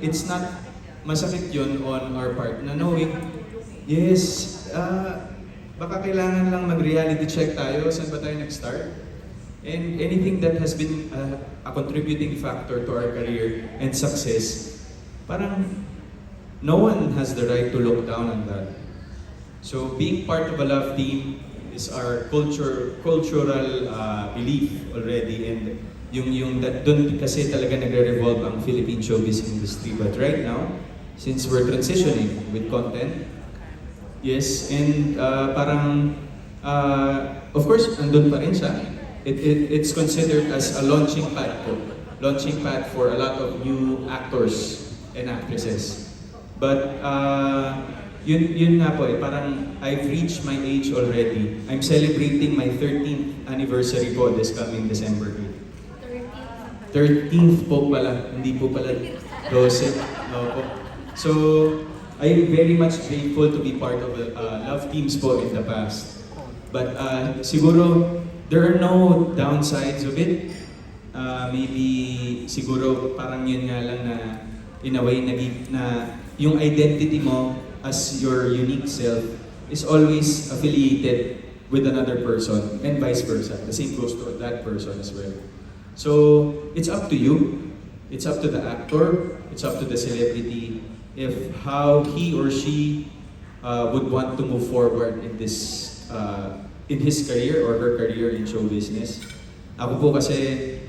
It's not masakit yun on our part na knowing, yes, baka kailangan lang mag-reality check tayo, saan ba tayo nag-start? And anything that has been a contributing factor to our career and success, parang no one has the right to look down on that. So being part of a love team is our cultural belief already, and yung that doon kasi talaga nagre-revolve ang Philippine showbiz industry. But right now, since we're transitioning with content, yes, and parang of course andun pa rin siya. It's considered as a launching pad for a lot of new actors and actresses. But yun nga po parang I've reached my age already. I'm celebrating my 13th anniversary po this coming December 13th po pala, hindi po pala 12. No po. So, I'm very much grateful to be part of love teams po in the past. But siguro, there are no downsides of it. Maybe siguro parang yun nga lang na in a way na yung identity mo as your unique self is always affiliated with another person and vice versa. The same goes to that person as well. So, it's up to you. It's up to the actor. It's up to the celebrity if how he or she would want to move forward in this in his career or her career in show business. Ako po kasi,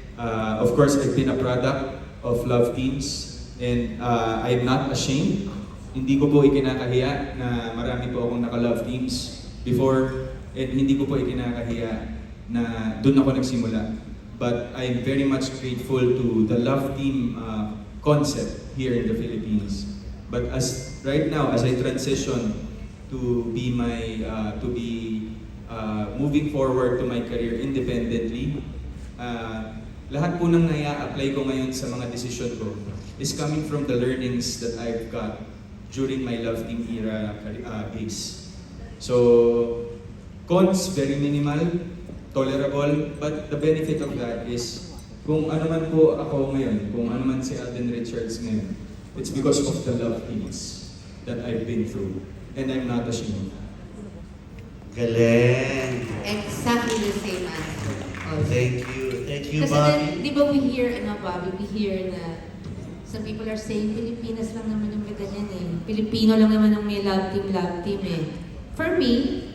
of course, I've been a product of love teams, and I'm not ashamed. Hindi ko po ikinakahiya na marami po akong naka-love teams before, and hindi ko po ikinakahiya na doon ako nagsimula. But I'm very much grateful to the love team concept here in the Philippines. But as right now, as I transition to be moving forward to my career independently, lahat po ng naya-apply ko ngayon sa mga decision ko is coming from the learnings that I've got during my love team era days. So, cons, very minimal, tolerable, but the benefit of that is kung ano man po ako ngayon, kung ano man si Alden Richards ngayon, it's because of the love teams that I've been through, and I'm not ashamed. Galing! Exactly the same answer. Thank you. Thank you, Kasi Bobby. then, di ba we hear, Bobby, we hear na some people are saying, Pilipinas lang naman yung may ganyan eh. Pilipino lang naman ang may love team eh. For me,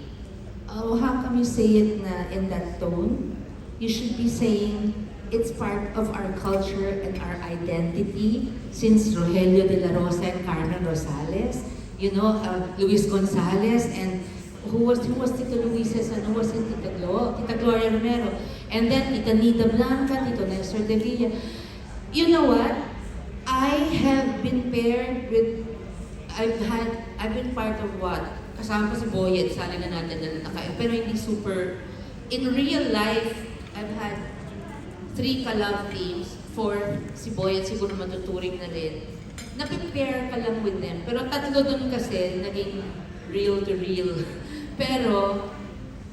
how come you say it na in that tone? You should be saying it's part of our culture and our identity since Rogelio de la Rosa and Carmen Rosales, Luis Gonzalez, and who was Tito Luis's and who was Tita Gloria Romero, and then Tita Nita Blanca, Tito Nestor de Villa. You know what? I have been paired with, I've been part of what? Kasama pa si Boyet, sana na natin na kayo. Pero hindi super, in real life, I've had 3 ka-love teams, 4, si Boyet siguro matuturing na rin. Napipair ka lang with them. Pero 3 dun kasi, naging real to real. Pero,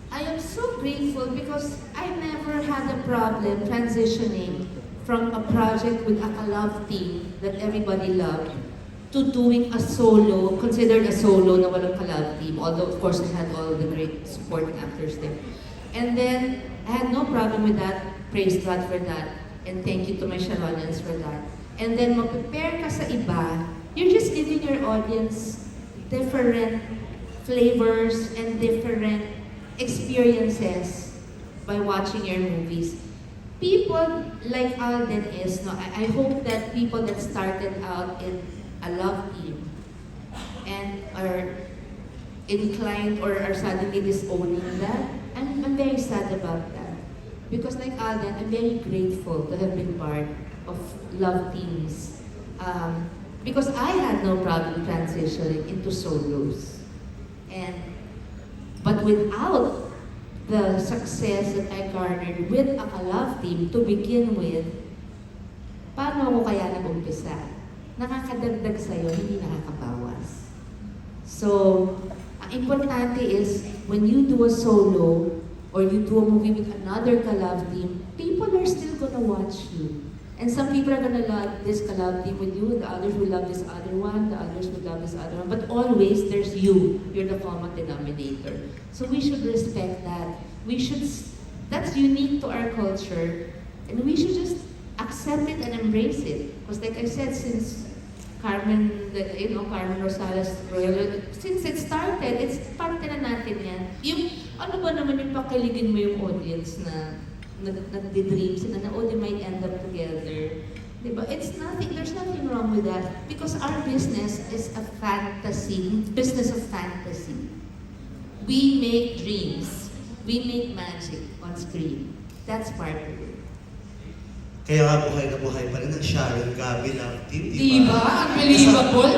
I am so grateful because I never had a problem transitioning from a project with a ka-love team that everybody loved to doing a solo, considered a solo na walang ka-love team. Although, of course, I had all the great supporting actors there. And then, I had no problem with that. Praise God for that. And thank you to my Sharonians for that. And then, mag-prepare ka sa iba, you're just giving your audience different flavors and different experiences by watching your movies. People like Alden is, I hope that people that started out in a love team and are inclined or are suddenly disowning that, I'm very sad about that. Because like Alden, I'm very grateful to have been part of love teams. Because I had no problem transitioning into solos. But without the success that I garnered with a love team to begin with, paano ako kaya nag-umpisa? Nakakadagdag sa'yo, hindi nakakabawas. So, ang importante is, when you do a solo, or you do a movie with another ka-love team, people are still gonna watch you. And some people are gonna love this collab team with you, the others will love this other one, the others will love this other one. But always, there's you. You're the common denominator. So we should respect that. That's unique to our culture. And we should just accept it and embrace it. Because like I said, since Carmen Rosales Royal, since it started, it's parte na natin yan. Yung, ano ba naman yung pakiligin mo yung audience na nagdi-dream sila na, oh, they might end up together. Diba? There's nothing wrong with that. Because our business is a fantasy, business of fantasy. We make dreams. We make magic on screen. That's part of it. Kaya nga buhay na buhay pa rin ang Sharon Gabi Love Team, di ba? Diba? Unbelievable!